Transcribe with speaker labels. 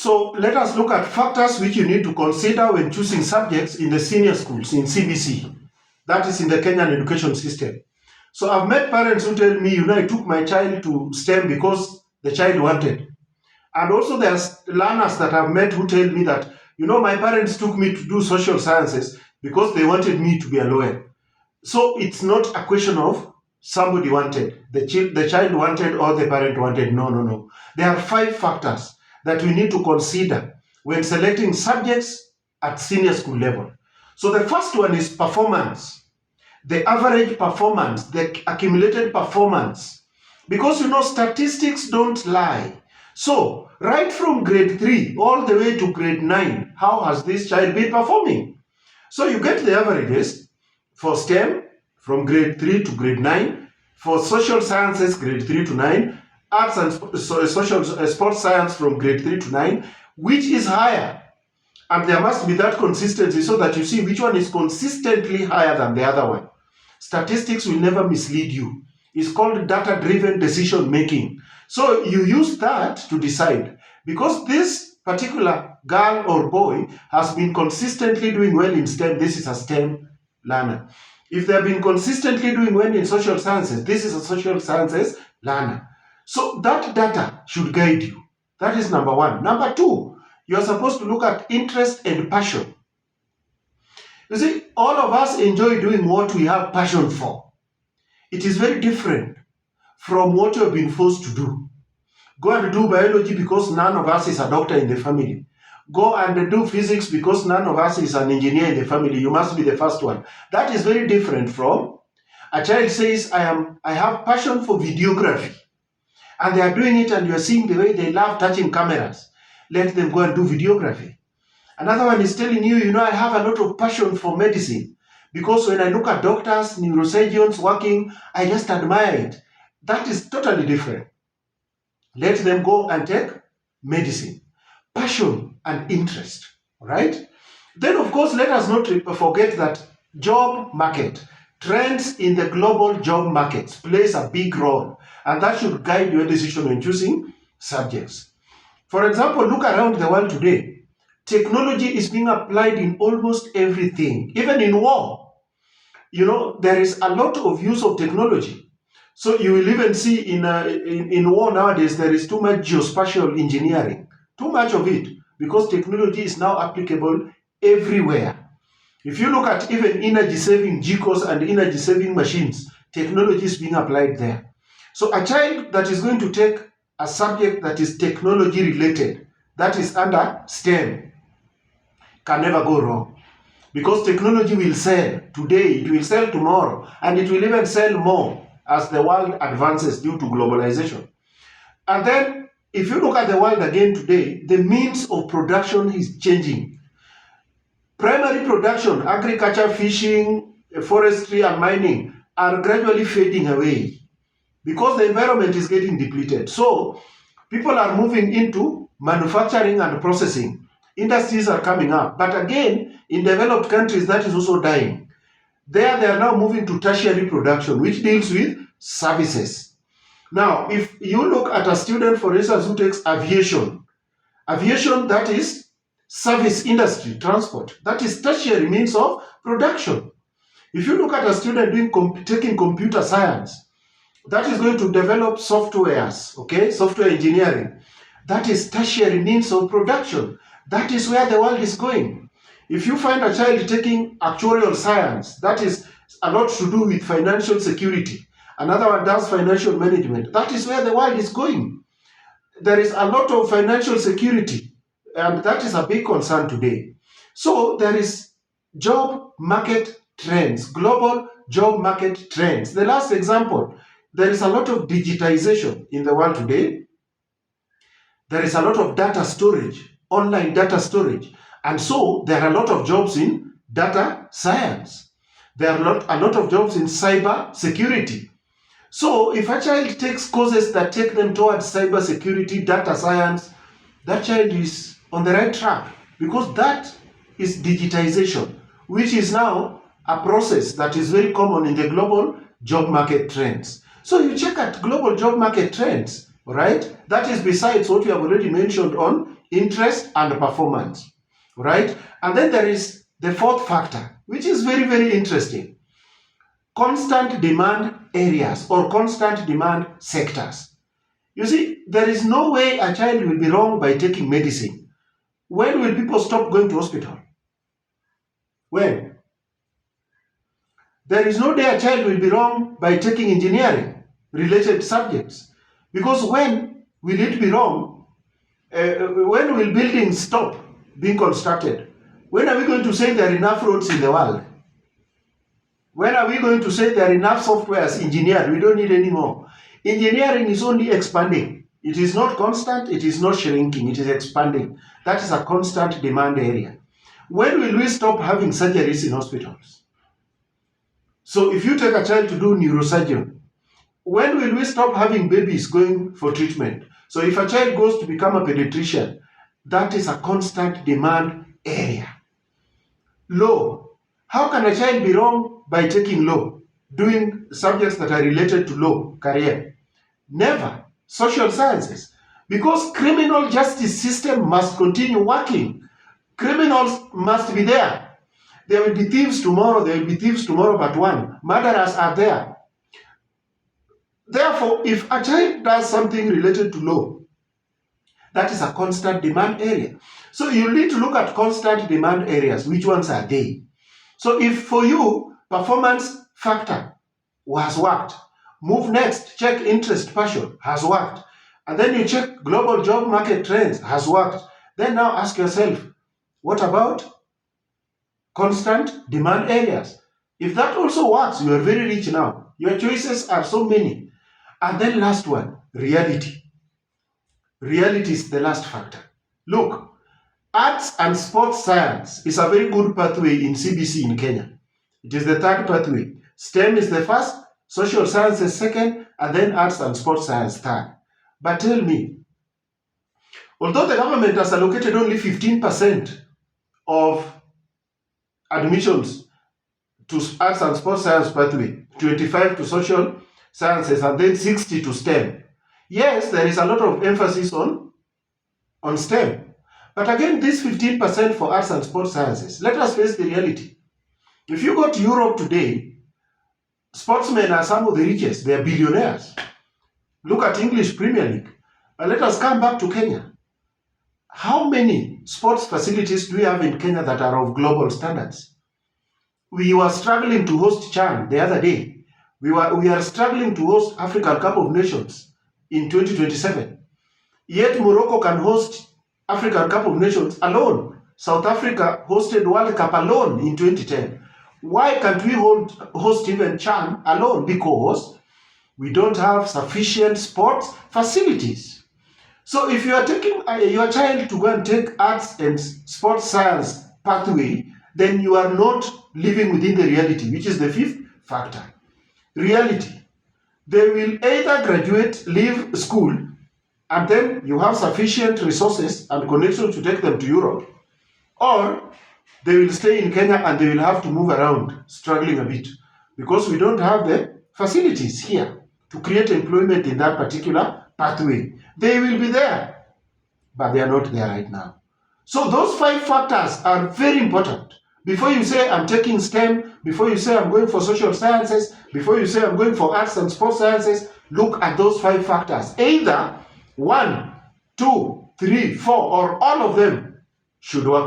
Speaker 1: So let us look at factors which you need to consider when choosing subjects in the senior schools, in CBC. That is in the Kenyan education system. So I've met parents who tell me, I took my child to STEM because the child wanted. And also there's learners that I've met who tell me that, my parents took me to do social sciences because they wanted me to be a lawyer. So it's not a question of somebody wanted, the child wanted or the parent wanted. No. There are 5 factors that we need to consider when selecting subjects at senior school level. So the first one is performance, the average performance, the accumulated performance. Because statistics don't lie. So right from grade 3 all the way to grade 9, how has this child been performing? So you get the averages for STEM from grade 3 to grade 9, for social sciences grade 3 to 9, arts and sports science from grade 3 to 9, which is higher. And there must be that consistency so that you see which one is consistently higher than the other one. Statistics will never mislead you. It's called data-driven decision making. So you use that to decide. Because this particular girl or boy has been consistently doing well in STEM, this is a STEM learner. If they have been consistently doing well in social sciences, this is a social sciences learner. So that data should guide you. That is number 1. Number 2, you are supposed to look at interest and passion. You see, all of us enjoy doing what we have passion for. It is very different from what you have been forced to do. Go and do biology because none of us is a doctor in the family. Go and do physics because none of us is an engineer in the family. You must be the first one. That is very different from a child says, I have passion for videography. And they are doing it and you are seeing the way they love touching cameras. Let them go and do videography. Another one is telling you, I have a lot of passion for medicine. Because when I look at doctors, neurosurgeons working, I just admire it. That is totally different. Let them go and take medicine. Passion and interest, right? Then, of course, let us not forget that job market, trends in the global job markets plays a big role, and that should guide your decision when choosing subjects. For example, look around the world today. Technology is being applied in almost everything, even in war. There is a lot of use of technology. So you will even see in war nowadays, there is too much geospatial engineering, too much of it, because technology is now applicable everywhere. If you look at even energy-saving GCOs and energy-saving machines, technology is being applied there. So a child that is going to take a subject that is technology-related, that is under STEM, can never go wrong. Because technology will sell today, it will sell tomorrow, and it will even sell more as the world advances due to globalization. And then, if you look at the world again today, the means of production is changing. Primary production, agriculture, fishing, forestry, and mining are gradually fading away because the environment is getting depleted. So, people are moving into manufacturing and processing. Industries are coming up. But again, in developed countries, that is also dying. There, they are now moving to tertiary production, which deals with services. Now, if you look at a student, for instance, who takes aviation, that is service industry, transport, that is tertiary means of production. If you look at a student taking computer science, that is going to develop softwares, okay, software engineering, that is tertiary means of production. That is where the world is going. If you find a child taking actuarial science, that is a lot to do with financial security. Another one does financial management. That is where the world is going. There is a lot of financial security, and that is a big concern today. So there is job market trends, global job market trends. The last example, there is a lot of digitization in the world today. There is a lot of data storage, online data storage. And so there are a lot of jobs in data science. There are a lot of jobs in cyber security. So if a child takes courses that take them towards cyber security, data science, that child is on the right track, because that is digitization, which is now a process that is very common in the global job market trends. So you check at global job market trends, right? That is besides what we have already mentioned on interest, and performance, right? And then there is the fourth factor, which is very, very interesting. Constant demand areas or constant demand sectors. You see, there is no way a child will be wrong by taking medicine. When will people stop going to hospital? When? There is no day a child will be wrong by taking engineering related subjects. Because when will it be wrong? When will buildings stop being constructed? When are we going to say there are enough roads in the world? When are we going to say there are enough softwares engineered? We don't need any more. Engineering is only expanding. It is not constant, it is not shrinking, it is expanding. That is a constant demand area. When will we stop having surgeries in hospitals? So if you take a child to do neurosurgery, when will we stop having babies going for treatment? So if a child goes to become a pediatrician, that is a constant demand area. Law. How can a child be wrong by taking law, doing subjects that are related to law career? Never. Social sciences. Because criminal justice system must continue working. Criminals must be there. There will be thieves tomorrow, there will be thieves tomorrow but one. Murderers are there. Therefore, if a child does something related to law, that is a constant demand area. So you need to look at constant demand areas. Which ones are they? So if for you, performance factor has worked, move next, check interest, passion, has worked. And then you check global job market trends, has worked. Then now ask yourself, what about constant demand areas? If that also works, you are very rich now. Your choices are so many. And then last one, reality. Reality is the last factor. Look, arts and sports science is a very good pathway in CBC in Kenya. It is the third pathway. STEM is the first, social sciences second, and then arts and sports science third. But tell me, although the government has allocated only 15% of admissions to arts and sports science pathway, 25 to social sciences, and then 60 to STEM. Yes, there is a lot of emphasis on STEM. But again, this 15% for arts and sports sciences, let us face the reality. If you go to Europe today, sportsmen are some of the richest. They are billionaires. Look at English Premier League. But let us come back to Kenya. How many sports facilities do we have in Kenya that are of global standards? We were struggling to host CHAN the other day. We are struggling to host African Cup of Nations in 2027. Yet Morocco can host African Cup of Nations alone. South Africa hosted World Cup alone in 2010. Why can't we host even CHAN alone? Because we don't have sufficient sports facilities. So if you are taking your child to go and take arts and sports science pathway, then you are not living within the reality, which is the fifth factor. Reality. They will either graduate, leave school, and then you have sufficient resources and connections to take them to Europe, or they will stay in Kenya and they will have to move around, struggling a bit, because we don't have the facilities here to create employment in that particular pathway. They will be there, but they are not there right now. So those 5 factors are very important. Before you say I'm taking STEM, before you say I'm going for social sciences, before you say I'm going for arts and sports sciences, look at those 5 factors. Either 1, 2, 3, 4, or all of them should work.